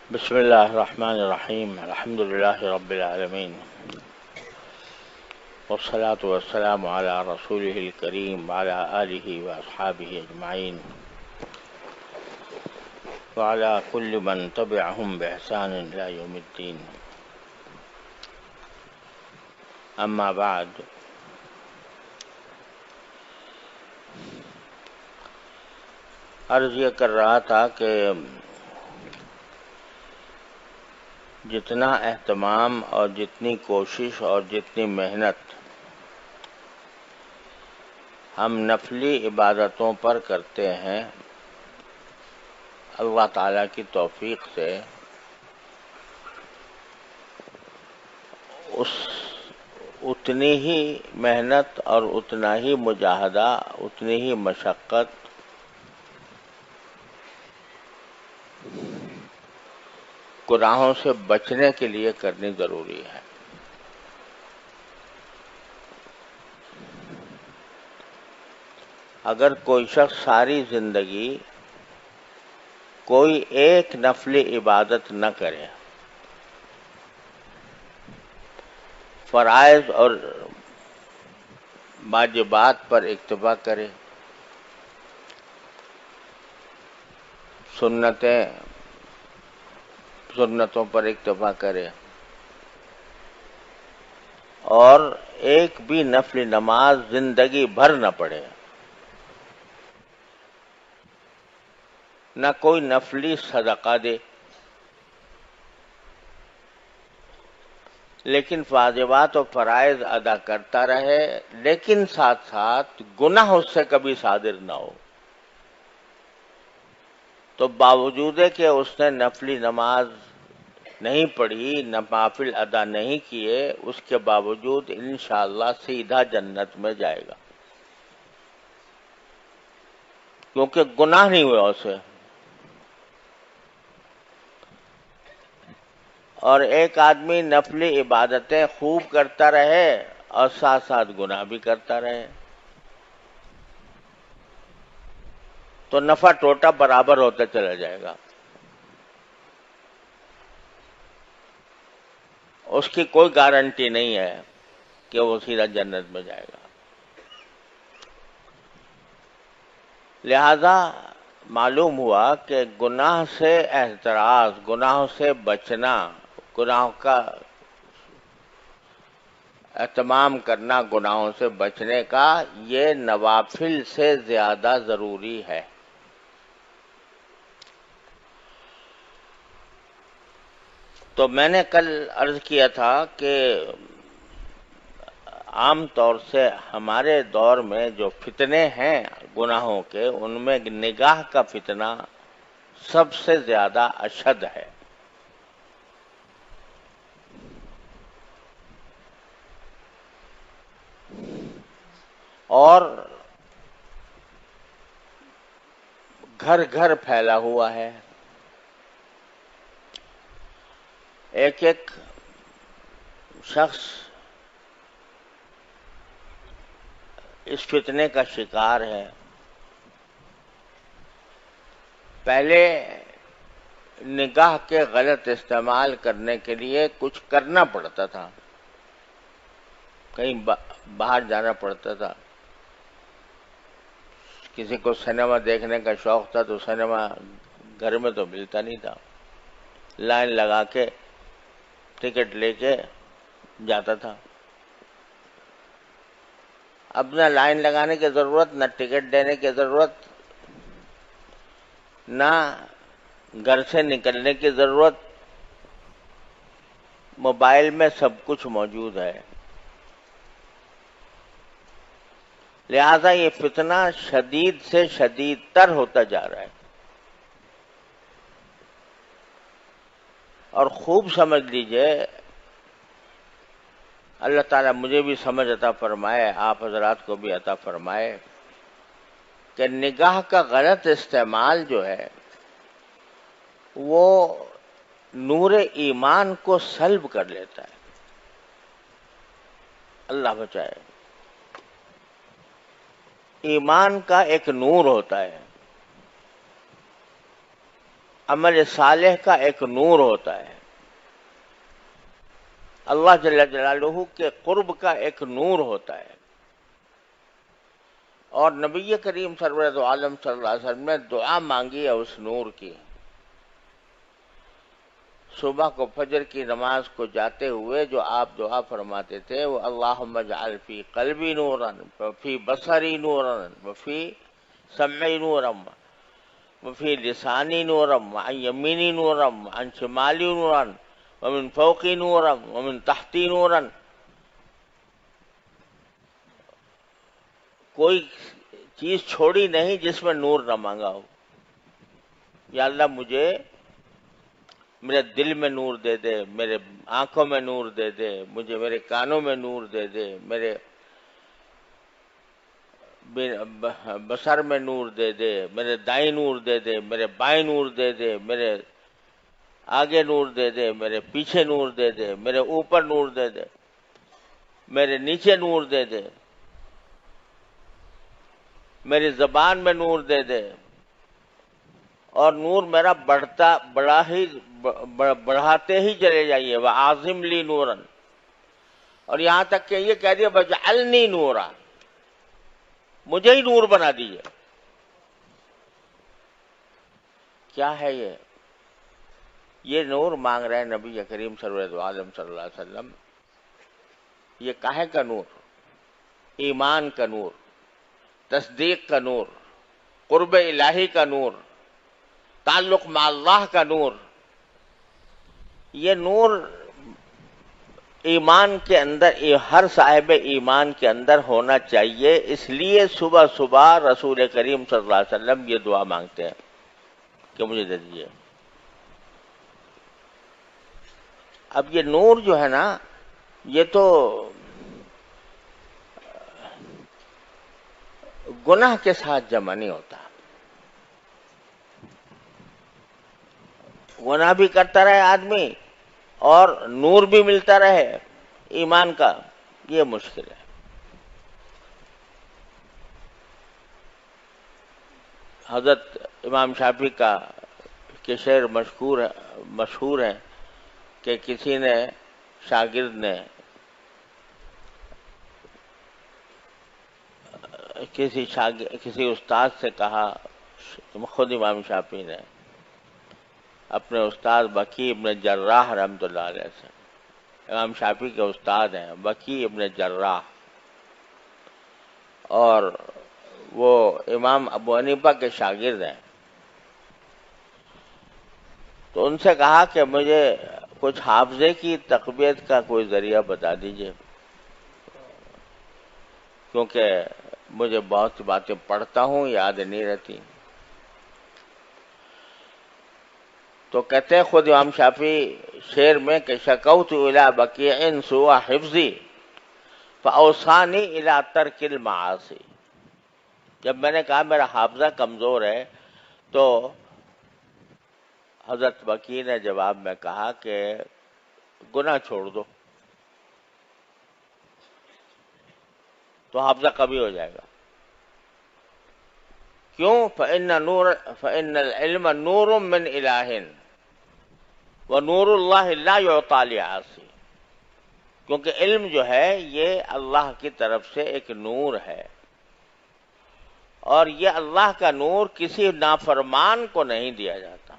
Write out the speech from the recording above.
بسم الله الرحمن الرحيم الحمد لله رب العالمين والصلاة والسلام على رسوله الكريم وعلى آله وأصحابه أجمعين وعلى كل من تبعهم بإحسان إلى يوم الدين. أما بعد، عرض یہ کر رہا تھا کہ جتنا اہتمام اور جتنی کوشش اور جتنی محنت ہم نفلی عبادتوں پر کرتے ہیں، اللہ تعالیٰ کی توفیق سے اتنی ہی محنت اور اتنا ہی مجاہدہ، اتنی ہی مشقت گناہوں سے بچنے کے لیے کرنی ضروری ہے۔ اگر کوئی شخص ساری زندگی کوئی ایک نفلی عبادت نہ کرے، فرائض اور واجبات پر اکتفا کرے، سنتوں پر اکتفا کرے اور ایک بھی نفلی نماز زندگی بھر نہ پڑھے، نہ کوئی نفلی صدقہ دے، لیکن واجبات و فرائض ادا کرتا رہے، لیکن ساتھ ساتھ گناہ اس سے کبھی صادر نہ ہو، تو باوجود کہ اس نے نفلی نماز نہیں پڑھی، نوافل ادا نہیں کیے، اس کے باوجود انشاءاللہ سیدھا جنت میں جائے گا، کیونکہ گناہ نہیں ہوا اسے۔ اور ایک آدمی نفلی عبادتیں خوب کرتا رہے اور ساتھ ساتھ گناہ بھی کرتا رہے، تو نفع ٹوٹا برابر ہوتا چلا جائے گا، اس کی کوئی گارنٹی نہیں ہے کہ وہ سیدھا جنت میں جائے گا۔ لہذا معلوم ہوا کہ گناہ سے احتراز، گناہوں سے بچنا، گناہوں کا اہتمام کرنا، گناہوں سے بچنے کا، یہ نوافل سے زیادہ ضروری ہے۔ تو میں نے کل عرض کیا تھا کہ عام طور سے ہمارے دور میں جو فتنے ہیں گناہوں کے، ان میں نگاہ کا فتنہ سب سے زیادہ اشد ہے۔ اور گھر گھر پھیلا ہوا ہے، ایک ایک شخص اس فتنے کا شکار ہے۔ پہلے نگاہ کے غلط استعمال کرنے کے لیے کچھ کرنا پڑتا تھا، کہیں باہر جانا پڑتا تھا، کسی کو سنیما دیکھنے کا شوق تھا تو سنیما گھر میں تو ملتا نہیں تھا، لائن لگا کے ٹکٹ لے کے جاتا تھا۔ اب نہ لائن لگانے کی ضرورت، نہ ٹکٹ دینے کی ضرورت، نہ گھر سے نکلنے کی ضرورت، موبائل میں سب کچھ موجود ہے۔ لہذا یہ فتنہ شدید سے شدید تر ہوتا جا رہا ہے، اور خوب سمجھ لیجئے، اللہ تعالیٰ مجھے بھی سمجھ عطا فرمائے، آپ حضرات کو بھی عطا فرمائے، کہ نگاہ کا غلط استعمال جو ہے وہ نور ایمان کو سلب کر لیتا ہے، اللہ بچائے۔ ایمان کا ایک نور ہوتا ہے، عمل صالح کا ایک نور ہوتا ہے، اللہ جل جلالہ کے قرب کا ایک نور ہوتا ہے، اور نبی کریم سرور عالم صلی اللہ علیہ وسلم نے دعا مانگی ہے اس نور کی۔ صبح کو فجر کی نماز کو جاتے ہوئے جو آپ دعا فرماتے تھے وہ اللہم اجعل فی قلبی نورا وفی بصری نورا وفی سمعی نورا وفی لسانی نورا وعن یمینی نورا وعن شمالی نورا ومن فوقی نورا ومن تحتی نورا۔ کوئی چیز چھوڑی نہیں جس میں نور نہ مانگا ہو۔ یا اللہ مجھے میرے دل میں نور دے دے، میرے آنکھوں میں نور دے دے، مجھے میرے کانوں میں نور دے دے، میرے بصر میں نور دے دے، میرے دائیں نور دے دے، میرے بائیں نور دے دے، میرے آگے نور دے دے، میرے پیچھے نور دے دے، میرے اوپر نور دے دے، میرے نیچے نور دے دے، میری زبان میں نور دے دے، اور نور میرا بڑھاتے ہی چلے جائیے۔ وَعَظِمْ لِي نُورًا، اور یہاں تک کہ یہ کہہ دیا وَاجْعَلْنِي نُورًا، مجھے ہی نور بنا دیجیے۔ کیا ہے یہ نور مانگ رہے ہیں نبی کریم سرور عالم صلی اللہ علیہ وسلم۔ یہ کاہے کا نور؟ ایمان کا نور، تصدیق کا نور، قرب الہی کا نور، تعلق مع اللہ کا نور۔ یہ نور ایمان کے اندر، ہر صاحب ایمان کے اندر ہونا چاہیے۔ اس لیے صبح صبح رسول کریم صلی اللہ علیہ وسلم یہ دعا مانگتے ہیں کہ مجھے دے دیجیے۔ اب یہ نور جو ہے نا، یہ تو گناہ کے ساتھ جمع نہیں ہوتا۔ گناہ بھی کرتا رہے آدمی اور نور بھی ملتا رہے ایمان کا، یہ مشکل ہے۔ حضرت امام شافعی کا کہ شعر مشہور ہے کہ کسی نے شاگرد نے کسی استاد سے کہا، خود امام شافعی نے اپنے استاد وکی ابن جراح رحمۃ اللہ علیہ سے، امام شافعی کے استاد ہیں وکی ابن جراح، اور وہ امام ابو حنیفہ کے شاگرد ہیں، تو ان سے کہا کہ مجھے کچھ حافظے کی تقویت کا کوئی ذریعہ بتا دیجئے، کیونکہ مجھے بہت سی باتیں پڑھتا ہوں یاد نہیں رہتی۔ تو کہتے ہیں خود امام شافعی شعر میں کہ شکوت الی بقیع سوء حفظی فاوصانی الی ترک المعاصی۔ جب میں نے کہا میرا حافظہ کمزور ہے تو حضرت بقیع نے جواب میں کہا کہ گناہ چھوڑ دو تو حافظہ قوی ہو جائے گا۔ کیوں؟ فإن العلم نور من الہ ونور اللہ لا یعطی لعاصی، کیونکہ علم جو ہے یہ اللہ کی طرف سے ایک نور ہے، اور یہ اللہ کا نور کسی نافرمان کو نہیں دیا جاتا۔